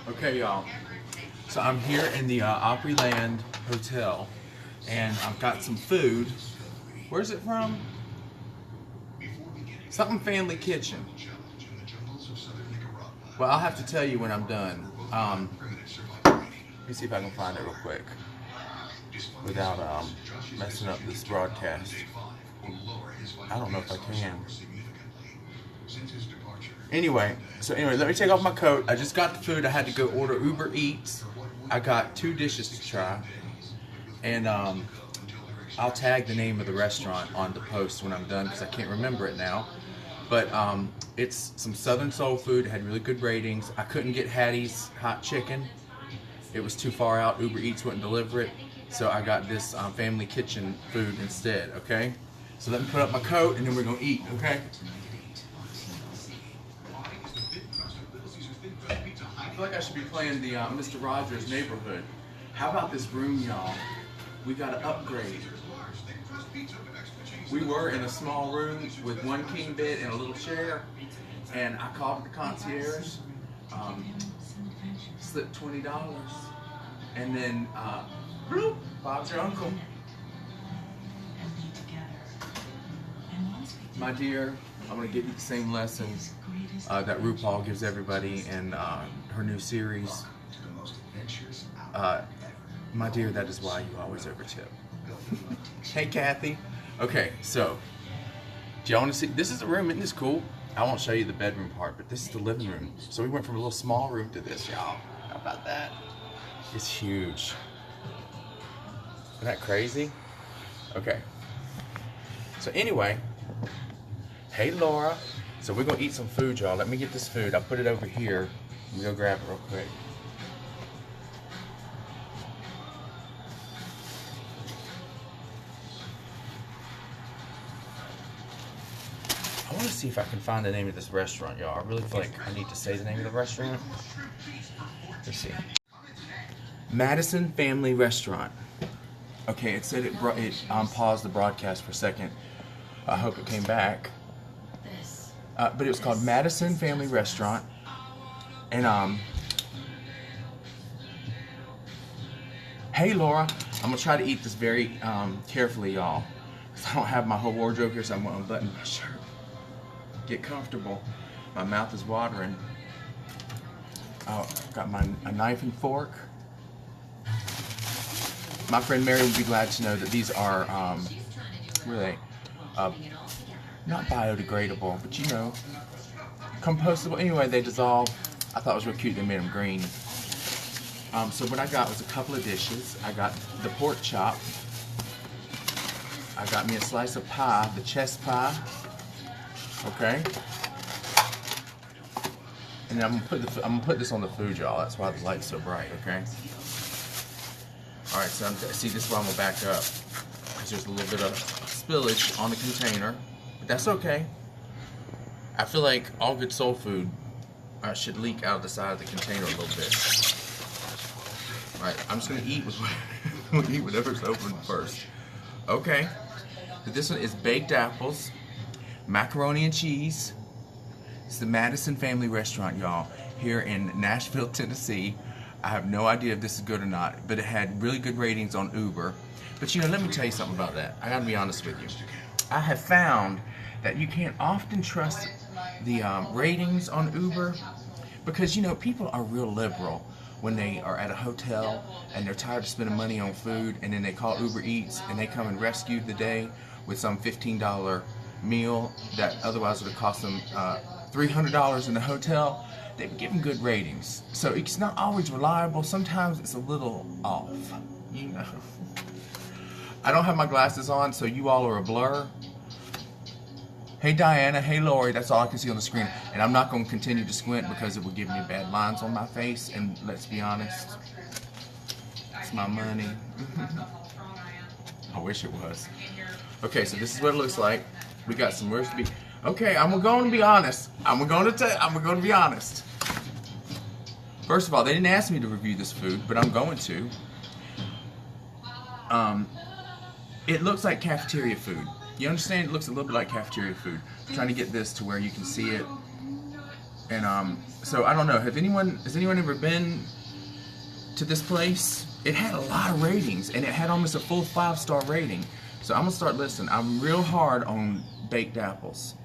Okay, y'all. So I'm here in the Opryland Hotel, and I've got some food. Where's it from? Something Family Kitchen. Well, I'll have to tell you when I'm done. Let me see if I can find it real quick without messing up this broadcast. I don't know if I can. Anyway, let me take off my coat. I just got the food. I had to go order Uber Eats. I got 2 dishes to try, and I'll tag the name of the restaurant on the post when I'm done because I can't remember it now. But it's some Southern soul food. It had really good ratings. I couldn't get Hattie's hot chicken. It was too far out. Uber Eats wouldn't deliver it, so I got this Family Kitchen food instead. Okay, so let me put up my coat and then we're gonna eat. Okay. I feel like I should be playing the Mr. Rogers Neighborhood. How about this room, y'all? We got to upgrade. We were in a small room with 1 king bed and a little chair, and I called the concierge, slipped $20, and then bloop, Bob's your uncle. My dear, I'm going to give you the same lessons that RuPaul gives everybody in her new series. My dear, that is why you always overtip. Hey, Kathy. Okay, so, do y'all want to see? This is the room. Isn't this cool? I won't show you the bedroom part, but this is the living room. So we went from a little small room to this, y'all. How about that? It's huge. Isn't that crazy? Okay. So anyway, hey, Laura. So we're going to eat some food, y'all. Let me get this food. I'll put it over here. Let me go grab it real quick. I want to see if I can find the name of this restaurant, y'all. I really feel like I need to say the name of the restaurant. Let's see. Madison Family Restaurant. Okay, it said it paused the broadcast for a second. I hope it came back. But it was called Madison Family Restaurant. And, hey, Laura. I'm going to try to eat this very carefully, y'all. Because I don't have my whole wardrobe here, so I'm going to unbutton my shirt. Get comfortable. My mouth is watering. Oh, got a knife and fork. My friend Mary would be glad to know that these are, what are they? Not biodegradable, but you know, compostable. Anyway, they dissolve. I thought it was real cute. They made them green. So what I got was a couple of dishes. I got the pork chop. I got me a slice of pie, the chest pie. Okay. And then I'm gonna put this on the food, y'all. That's why the light's so bright. Okay. All right. So see, this is why I'm gonna back up because there's a little bit of spillage on the container. But that's okay. I feel like all good soul food should leak out of the side of the container a little bit. Alright, I'm just going to eat eat whatever's open first. Okay. So this one is baked apples, macaroni and cheese. It's the Madison Family Restaurant, y'all, here in Nashville, Tennessee. I have no idea if this is good or not, but it had really good ratings on Uber. But you know, let me tell you something about that. I got to be honest with you. I have found that you can't often trust the ratings on Uber because, you know, people are real liberal when they are at a hotel and they're tired of spending money on food, and then they call Uber Eats and they come and rescue the day with some $15 meal that otherwise would have cost them $300 in the hotel. They give them good ratings. So it's not always reliable. Sometimes it's a little off, you know. I don't have my glasses on, so you all are a blur. Hey Diana, hey Lori, that's all I can see on the screen. And I'm not going to continue to squint because it will give me bad lines on my face. And let's be honest, it's my money. I wish it was. Okay, so this is what it looks like. We got some roast beef. Okay, I'm going to be honest. I'm going to be honest. First of all, they didn't ask me to review this food, but I'm going to. It looks like cafeteria food. You understand? It looks a little bit like cafeteria food. I'm trying to get this to where you can see it. And so I don't know. Has anyone ever been to this place? It had a lot of ratings, and it had almost a full 5-star rating. So I'm gonna start listening. I'm real hard on baked apples,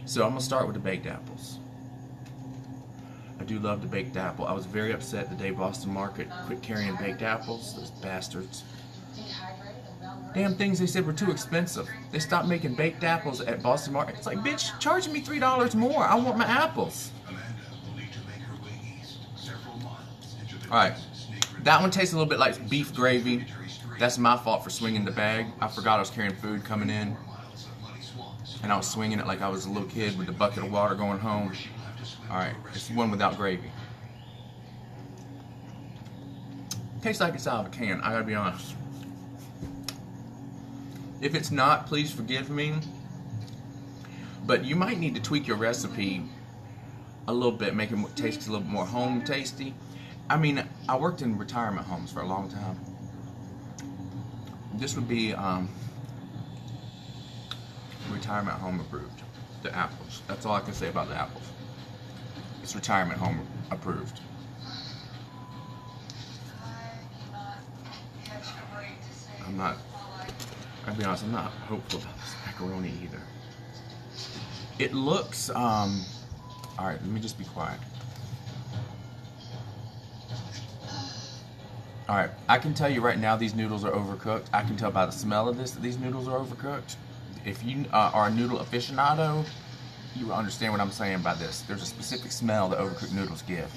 so I'm gonna start with the baked apples. I do love the baked apple. I was very upset the day Boston Market quit carrying baked apples. Those bastards. Damn things they said were too expensive. They stopped making baked apples at Boston Market. It's like, bitch, charge me $3 more. I want my apples. Alright. That one tastes a little bit like beef gravy. That's my fault for swinging the bag. I forgot I was carrying food coming in. And I was swinging it like I was a little kid with a bucket of water going home. Alright, it's one without gravy. Tastes like it's out of a can, I gotta be honest. If it's not, please forgive me. But you might need to tweak your recipe a little bit, make it taste a little more home tasty. I mean, I worked in retirement homes for a long time. This would be retirement home approved. The apples. That's all I can say about the apples. It's retirement home approved. I'll be honest, I'm not hopeful about this macaroni either. It looks, alright, let me just be quiet. Alright, I can tell you right now these noodles are overcooked. I can tell by the smell of this that these noodles are overcooked. If you are a noodle aficionado, you will understand what I'm saying by this. There's a specific smell that overcooked noodles give.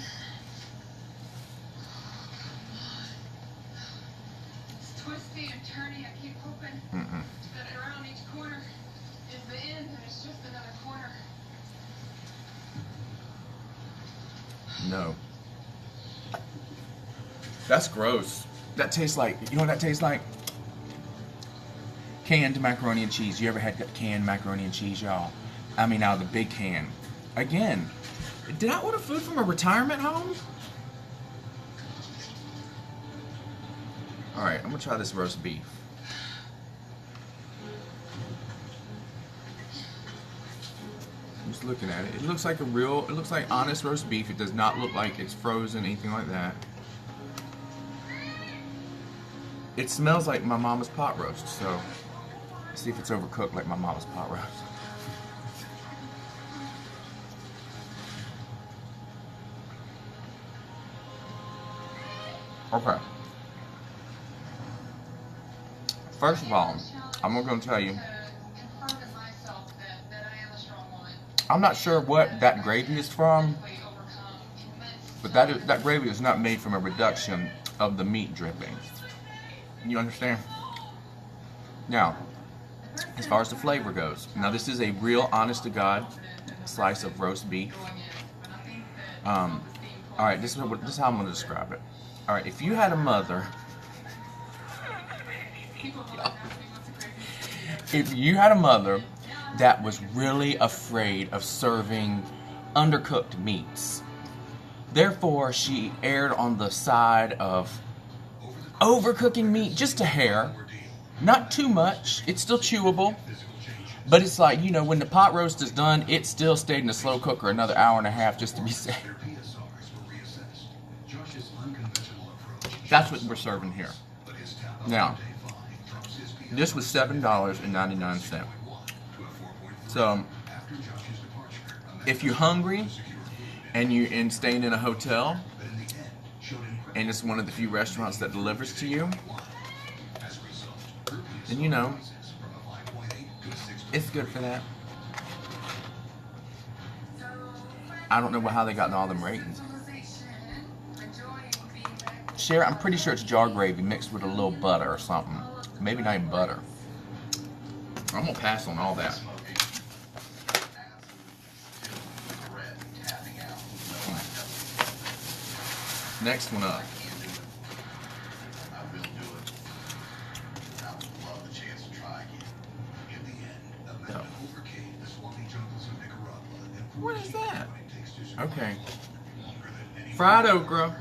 It's twisty and turny. I keep hoping that around each corner is the end, and it's just another corner. No. That's gross. That tastes like, you know what that tastes like? Canned macaroni and cheese. You ever had canned macaroni and cheese, y'all? I mean, out of the big can. Again, did I order food from a retirement home? Alright, I'm gonna try this roast beef. I'm just looking at it. It looks like it looks like honest roast beef. It does not look like it's frozen, anything like that. It smells like my mama's pot roast, so let's see if it's overcooked like my mama's pot roast. Okay. First of all, I'm going to tell you, I'm not sure what that gravy is from, but that gravy is not made from a reduction of the meat dripping. You understand? Now, as far as the flavor goes, now this is a real honest-to-God slice of roast beef. Alright, this is how I'm going to describe it. Alright, if you had a mother, if you had a mother that was really afraid of serving undercooked meats, therefore she erred on the side of overcooking meat just a hair, not too much, it's still chewable, but it's like, you know, when the pot roast is done, it still stayed in the slow cooker another hour and a half just to be safe. That's what we're serving here. Now, this was $7.99. So, if you're hungry and you're staying in a hotel, and it's one of the few restaurants that delivers to you, then you know, it's good for that. I don't know how they got all them ratings. I'm pretty sure it's jar gravy mixed with a little butter or something. Maybe not even butter. I'm gonna pass on all that. Next one up. No. What is that? Okay. Fried okra,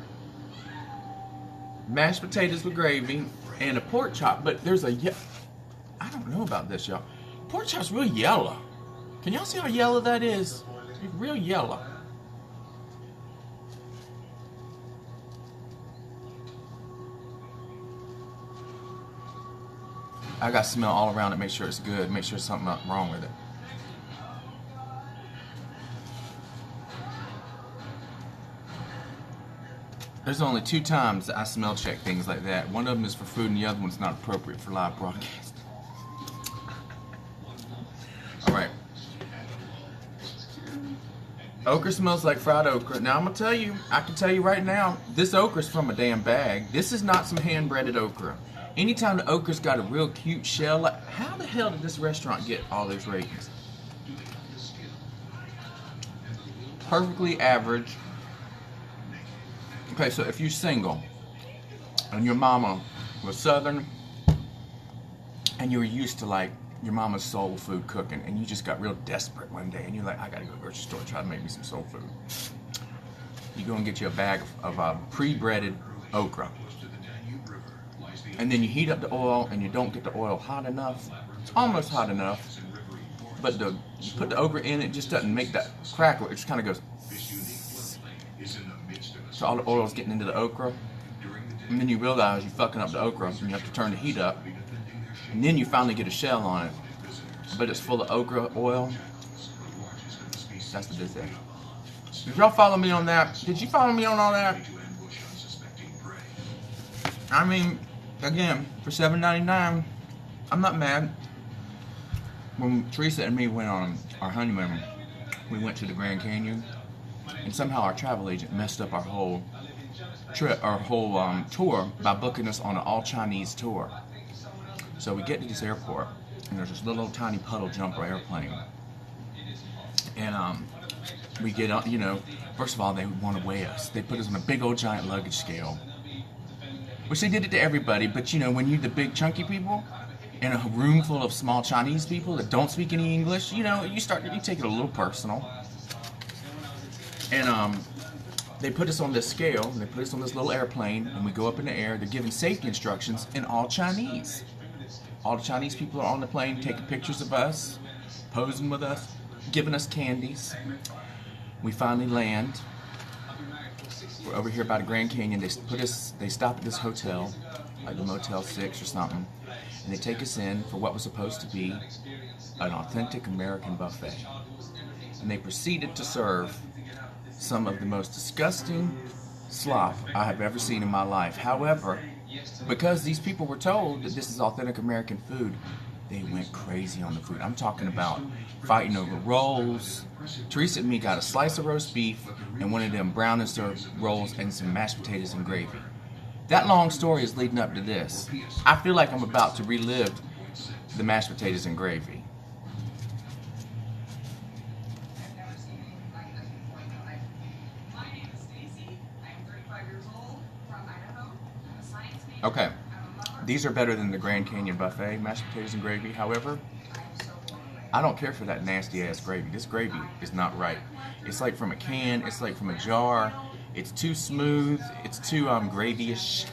mashed potatoes with gravy, and a pork chop. But there's I don't know about this, y'all. Pork chop's real yellow. Can y'all see how yellow that is? It's real yellow. I got to smell all around it, make sure it's good, make sure there's something not wrong with it. There's only 2 times that I smell check things like that. One of them is for food and the other one's not appropriate for live broadcast. Alright. Okra smells like fried okra. Now I'm going to tell you, I can tell you right now, this okra's from a damn bag. This is not some hand-breaded okra. Anytime the okra's got a real cute shell, like, how the hell did this restaurant get all those ratings? Perfectly average. Okay, so if you're single and your mama was Southern and you were used to like your mama's soul food cooking and you just got real desperate one day and you're like, I gotta go to the grocery store and try to make me some soul food. You go and get you a bag of pre-breaded okra. And then you heat up the oil and you don't get the oil hot enough. It's almost hot enough. But you put the okra in, it just doesn't make that crackle. It just kind of goes. So all the oil's getting into the okra. And then you realize you're fucking up the okra and you have to turn the heat up. And then you finally get a shell on it. But it's full of okra oil. That's what this is. Did y'all follow me on that? Did you follow me on all that? I mean, again, for $7.99, I'm not mad. When Teresa and me went on our honeymoon, we went to the Grand Canyon. And somehow our travel agent messed up our whole trip, our whole tour by booking us on an all-Chinese tour. So we get to this airport, and there's this little tiny puddle jumper airplane. And we get on, you know, first of all, they want to weigh us. They put us on a big old giant luggage scale. Which they did it to everybody, but you know, when you're the big chunky people, in a room full of small Chinese people that don't speak any English, you know, you take it a little personal. And they put us on this scale, and they put us on this little airplane, and we go up in the air. They're giving safety instructions in all Chinese. All the Chinese people are on the plane taking pictures of us, posing with us, giving us candies. We finally land. We're over here by the Grand Canyon. They stop at this hotel, like the Motel 6 or something, and they take us in for what was supposed to be an authentic American buffet. And they proceeded to serve some of the most disgusting slop I have ever seen in my life. However, because these people were told that this is authentic American food, they went crazy on the food. I'm talking about fighting over rolls. Teresa and me got a slice of roast beef and one of them brown and syrup rolls and some mashed potatoes and gravy. That long story is leading up to this. I feel like I'm about to relive the mashed potatoes and gravy. Okay, these are better than the Grand Canyon buffet, mashed potatoes and gravy. However, I don't care for that nasty ass gravy. This gravy is not right. It's like from a can, it's like from a jar. It's too smooth, it's too gravy-ish.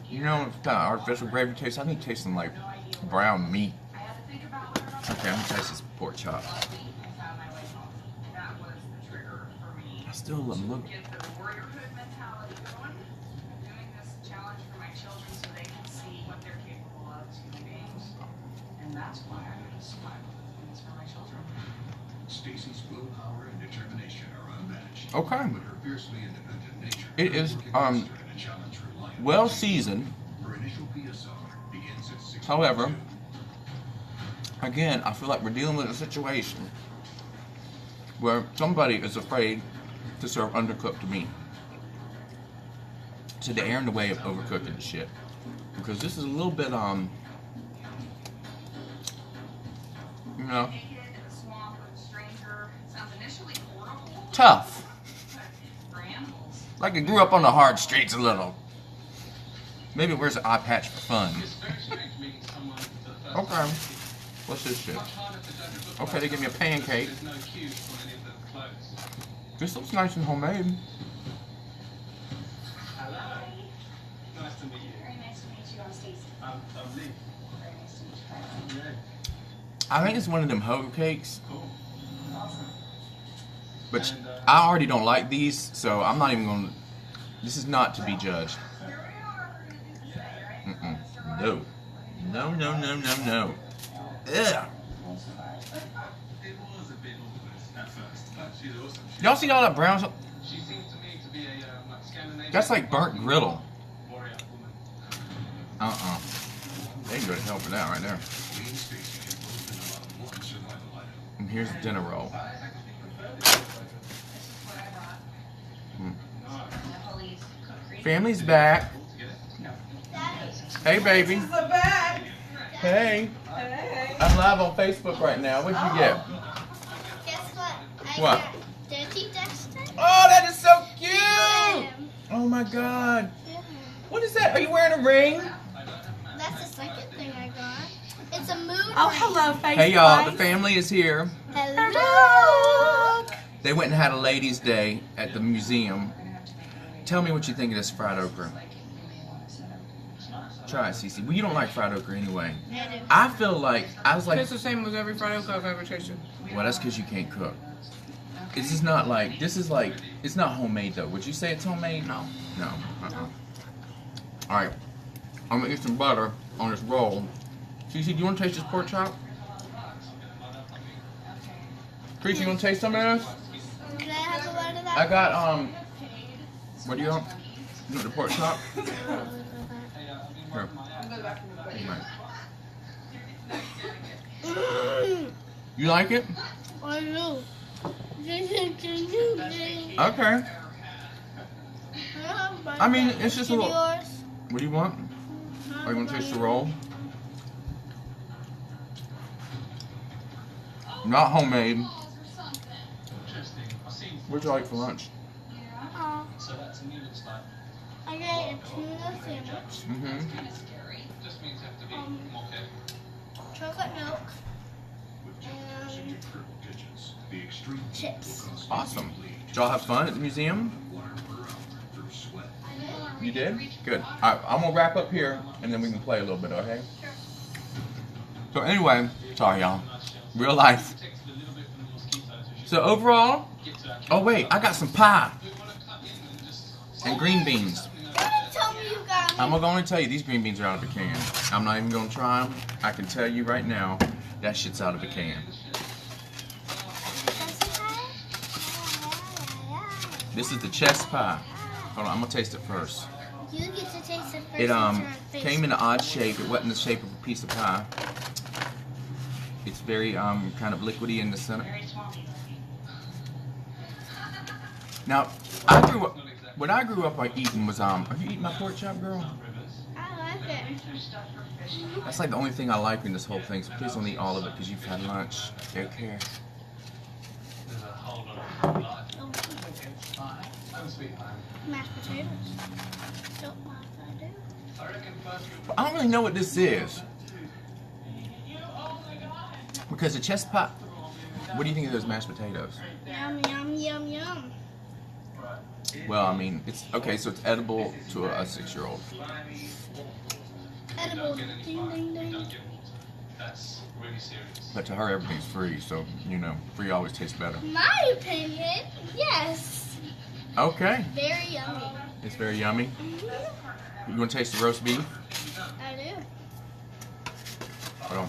You know, it's kind of artificial gravy taste. I think it tastes some like brown meat. Okay, I'm gonna taste this pork chop. I still love them. That's why I got a smile. It's for my children. Stacy's willpower and determination are unmatched. Okay. But her fiercely independent nature. It is well seasoned. Her initial PSR begins at 6. However, again, I feel like we're dealing with a situation where somebody is afraid to serve undercooked meat. So they're in the way of overcooking the shit. Because this is a little bit you know, tough. Like it grew up on the hard streets a little. Maybe it wears an eye patch for fun. Okay. What's this shit? Okay, they give me a pancake. This looks nice and homemade. Hello. Nice to meet you. Very nice to meet you. I'm Stacy. I'm Lee. Very nice to meet you. Yeah. I think it's one of them hoe cakes. Cool. Awesome. But I already don't like these, so I'm not even going to... This is not to be judged. No. No, no, no, no, no. Ugh. It was a bit awkward at first, but she's awesome. Y'all see all that brown stuff? She seems to me to be a like Scandinavian. That's like burnt griddle. Warrior woman. They can go to hell for that right there. And here's the dinner roll. Family's back. Hey, baby. Hey. I'm live on Facebook right now. What'd you get? Guess what? What? Got dirty dusting. Oh, that is so cute. Oh my God. What is that? Are you wearing a ring? That's the second thing I got. It's a moon Oh, ring. hello, Facebook. Hey y'all, the family is here. Hello. They went and had a ladies' day at the museum. Tell me what you think of this fried okra. Try it, Cece. Well, you don't like fried okra anyway. I feel like, I was like, It's the same as every fried okra I've ever tasted. well, that's because you can't cook. This is not like, this is like, it's not homemade though. Would you say it's homemade? No. No. Alright. I'm gonna eat some butter on this roll. Cece, do you want to taste this pork chop? Creasy, you want to taste some of this? Can I have a lot of that? I got, what do you want? You want the pork chop? Here. You like it? I do. Okay. I mean, it's just a little. Yours? What do you want? Are you want to taste the roll? Not homemade. What'd you like for lunch? Oh, So that to me looks like I got a tuna sandwich, Mm-hmm. just means you have to be more careful. chocolate milk, and chips. Awesome. Did y'all have fun at the museum? You did? Good. Alright, I'm gonna wrap up here and then we can play a little bit, okay? So anyway, sorry y'all. Real life. So overall, oh wait, I got some pie and green beans. Don't tell me you got me. I'm gonna tell you these green beans are out of a can. I'm not even gonna try them. I can tell you right now, that shit's out of a can. This is the chest pie. Hold on, I'm gonna taste it first. You get to taste it first. It and try it came in an odd shape. It wasn't the shape of a piece of pie. It's very kind of liquidy in the center. Now, what I grew up like eating was have you eaten my pork chop, girl? I like it. That's like the only thing I like in this whole thing. So please don't eat all of it because you've had lunch. Okay. Mashed potatoes. Don't mind if I do. But I don't really know what this is. Because the chest pie. What do you think of those mashed potatoes? Yum, yum, yum, yum. Well, I mean, it's okay. So it's edible to a 6-year-old. Edible. Ding, ding, ding. That's really serious. But to her, everything's free. So you know, free always tastes better. My opinion, yes. Okay. Very yummy. It's very yummy. You want to taste the roast beef? I do. Hold on.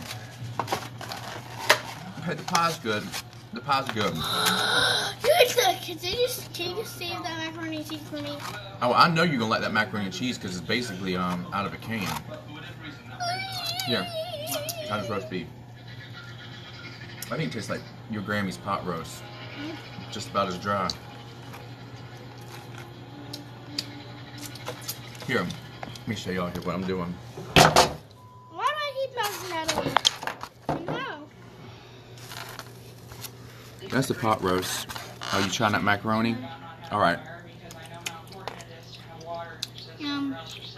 Hey, the pie's good. The pie's good. Can you save that macaroni and cheese for me? Oh, I know you're gonna like that macaroni and cheese because it's basically out of a can. Here, try this roast beef. I think it tastes like your Grammy's pot roast. Just about as dry. Here, let me show y'all here what I'm doing. Why do I keep knocking that over? No. That's the pot roast. Oh, you trying that macaroni? All right.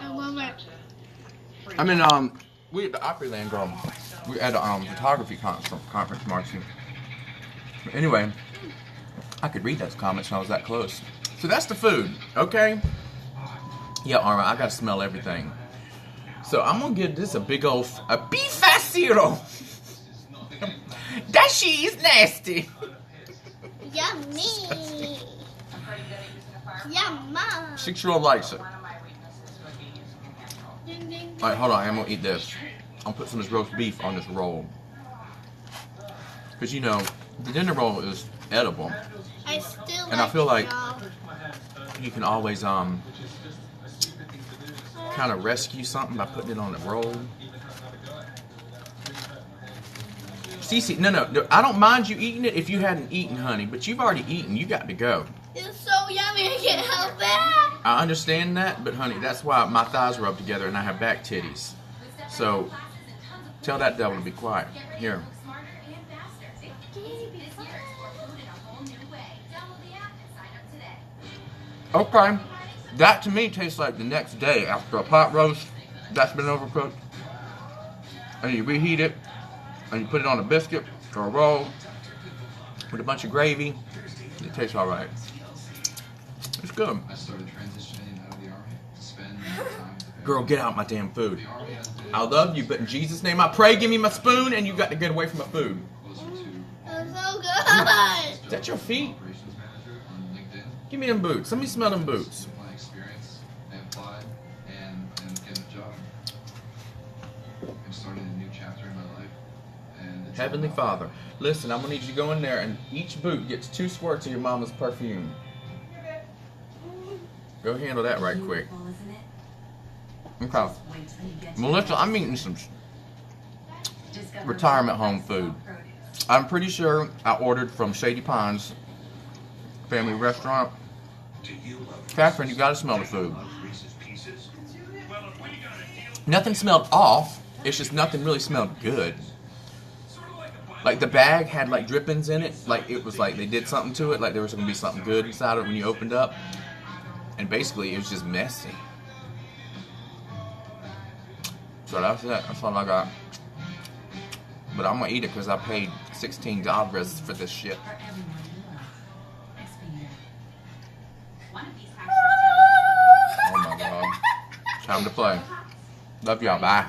I love it. I mean, we at the Opryland, girl. We at a photography conference, Marcy. Anyway, I could read those comments when I was that close. So that's the food, okay? Yeah, Arma, I gotta smell everything. So I'm gonna give this a big old beef facero. That shit is nasty. Yummy. Yumma. 6-year-old likes it. Ding, ding. All right, hold on. I'm gonna eat this. I'll put some of this roast beef on this roll. Because, you know, the dinner roll is edible. I still And I feel like y'all. you can always kind of rescue something by putting it on the roll. Cece, no, I don't mind you eating it if you hadn't eaten, honey, but you've already eaten. You got to go. It's so yummy, I can't help it. I understand that, but honey, that's why my thighs rub together and I have back titties. So tell that devil to be quiet. Here. Okay, that to me tastes like the next day after a pot roast that's been overcooked, and you reheat it, and you put it on a biscuit or a roll with a bunch of gravy. It tastes all right. It's good. I started transitioning out of the army to spend more time with the family. Girl, get out my damn food. I love you, but in Jesus' name I pray, give me my spoon, and you got to get away from my food. Closer to It's so good. Is that your feet? operations manager on LinkedIn. Give me them boots. Let me smell them boots. With my experience, I applied and get a job. I'm starting a new chapter in my life. And it's Heavenly all about- Father, listen, I'm going to need you to go in there, and each boot gets 2 squirts of your mama's perfume. Go handle that right quick. Okay. Melissa, I'm eating some retirement home food. I'm pretty sure I ordered from Shady Pines Family Restaurant. Catherine, you gotta smell the food. Nothing smelled off. It's just nothing really smelled good. Like the bag had like drippings in it. Like it was like they did something to it. Like there was gonna be something good inside of it when you opened up. And basically it was just messy. So that's it. That's all I got. But I'm gonna eat it because I paid $16 for this shit. Oh my god. Time to play. Love y'all. Bye.